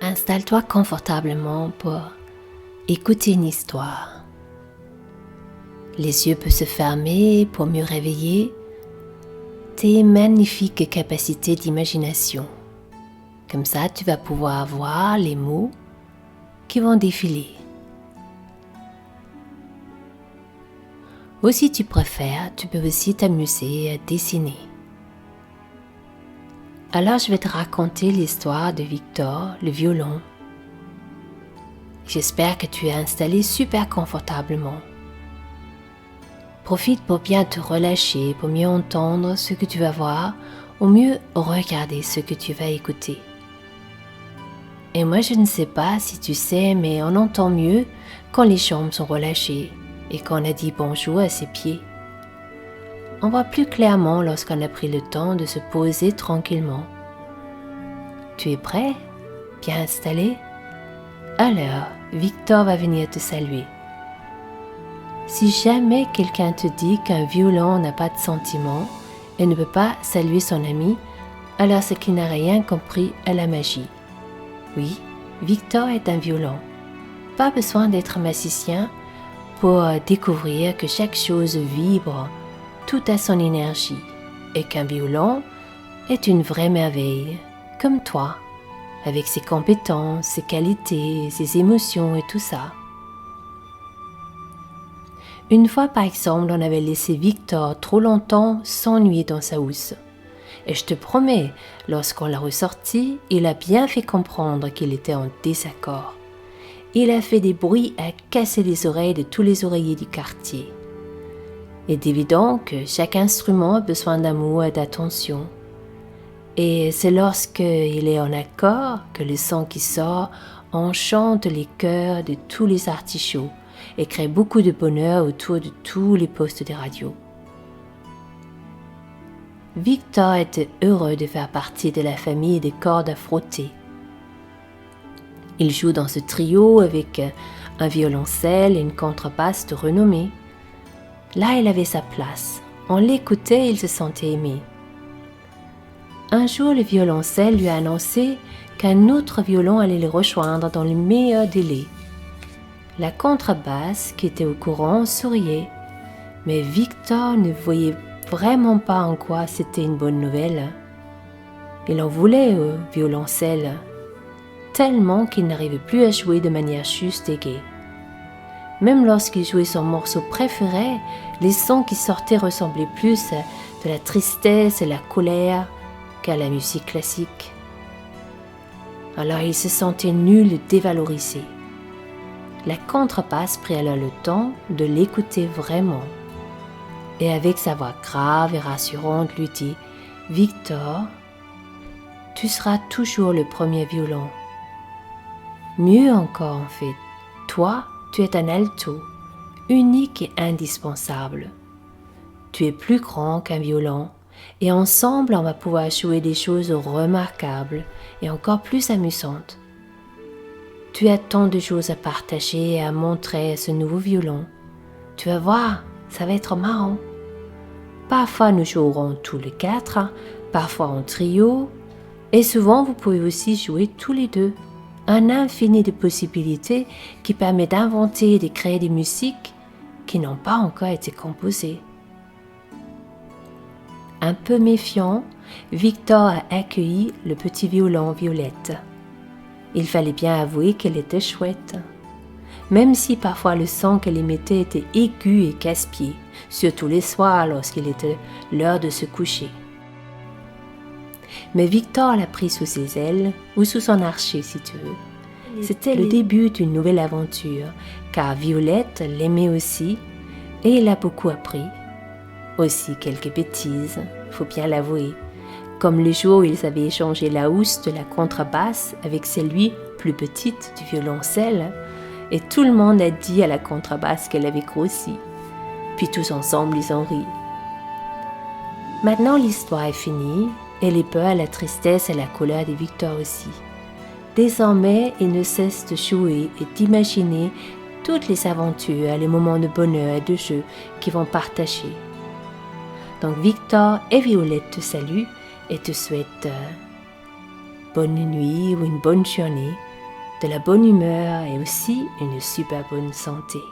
Installe-toi confortablement pour écouter une histoire. Les yeux peuvent se fermer pour mieux réveiller tes magnifiques capacités d'imagination. Comme ça, tu vas pouvoir voir les mots qui vont défiler. Ou si tu préfères, tu peux aussi t'amuser à dessiner. Alors, je vais te raconter l'histoire de Victor, le violon. J'espère que tu es installé super confortablement. Profite pour bien te relâcher, pour mieux entendre ce que tu vas voir, ou mieux regarder ce que tu vas écouter. Et moi, je ne sais pas si tu sais, mais on entend mieux quand les jambes sont relâchées et qu'on a dit bonjour à ses pieds. On voit plus clairement lorsqu'on a pris le temps de se poser tranquillement. Tu es prêt? Bien installé? Alors, Victor va venir te saluer. Si jamais quelqu'un te dit qu'un violon n'a pas de sentiments et ne peut pas saluer son ami, alors c'est qu'il n'a rien compris à la magie. Oui, Victor est un violon. Pas besoin d'être magicien pour découvrir que chaque chose vibre tout à son énergie et qu'un violon est une vraie merveille, comme toi, avec ses compétences, ses qualités, ses émotions et tout ça. Une fois, par exemple, on avait laissé Victor trop longtemps s'ennuyer dans sa housse. Et je te promets, lorsqu'on l'a ressorti, il a bien fait comprendre qu'il était en désaccord. Il a fait des bruits à casser les oreilles de tous les oreillers du quartier. Il est évident que chaque instrument a besoin d'amour et d'attention. Et c'est lorsqu'il est en accord que le son qui sort enchante les cœurs de tous les artichauts et crée beaucoup de bonheur autour de tous les postes de radio. Victor était heureux de faire partie de la famille des cordes à frotter. Il joue dans ce trio avec un violoncelle et une contrebasse de renommée. Là, il avait sa place. On l'écoutait et il se sentait aimé. Un jour, le violoncelle lui a annoncé qu'un autre violon allait le rejoindre dans le meilleur délai. La contrebasse, qui était au courant, souriait, mais Victor ne voyait vraiment pas en quoi c'était une bonne nouvelle. Il en voulait au violoncelle, tellement qu'il n'arrivait plus à jouer de manière juste et gaie. Même lorsqu'il jouait son morceau préféré, les sons qui sortaient ressemblaient plus à de la tristesse et la colère qu'à la musique classique. Alors il se sentait nul et dévalorisé. La contrebasse prit alors le temps de l'écouter vraiment. Et avec sa voix grave et rassurante lui dit « Victor, tu seras toujours le premier violon. Mieux encore en fait, toi, tu es un alto, unique et indispensable. Tu es plus grand qu'un violon et ensemble on va pouvoir jouer des choses remarquables et encore plus amusantes. Tu as tant de choses à partager et à montrer à ce nouveau violon. Tu vas voir, ça va être marrant. Parfois nous jouerons tous les quatre, parfois en trio, et souvent vous pouvez aussi jouer tous les deux. Un infini de possibilités qui permet d'inventer et de créer des musiques qui n'ont pas encore été composées. » Un peu méfiant, Victor a accueilli le petit violon Violette. Il fallait bien avouer qu'elle était chouette, même si parfois le son qu'elle émettait était aigu et casse-pied, surtout les soirs lorsqu'il était l'heure de se coucher. Mais Victor l'a pris sous ses ailes, ou sous son archet si tu veux. C'était le début d'une nouvelle aventure, car Violette l'aimait aussi, et il a beaucoup appris. Aussi quelques bêtises, faut bien l'avouer, comme le jour où ils avaient échangé la housse de la contrebasse avec celle plus petite du violoncelle, et tout le monde a dit à la contrebasse qu'elle avait grossi. Puis tous ensemble ils ont ri. Maintenant l'histoire est finie, et les peurs, la tristesse et la colère de Victor aussi. Désormais, il ne cesse de jouer et d'imaginer toutes les aventures, les moments de bonheur et de jeu qu'ils vont partager. Donc Victor et Violette te saluent et te souhaitent bonne nuit ou une bonne journée de la bonne humeur et aussi une super bonne santé.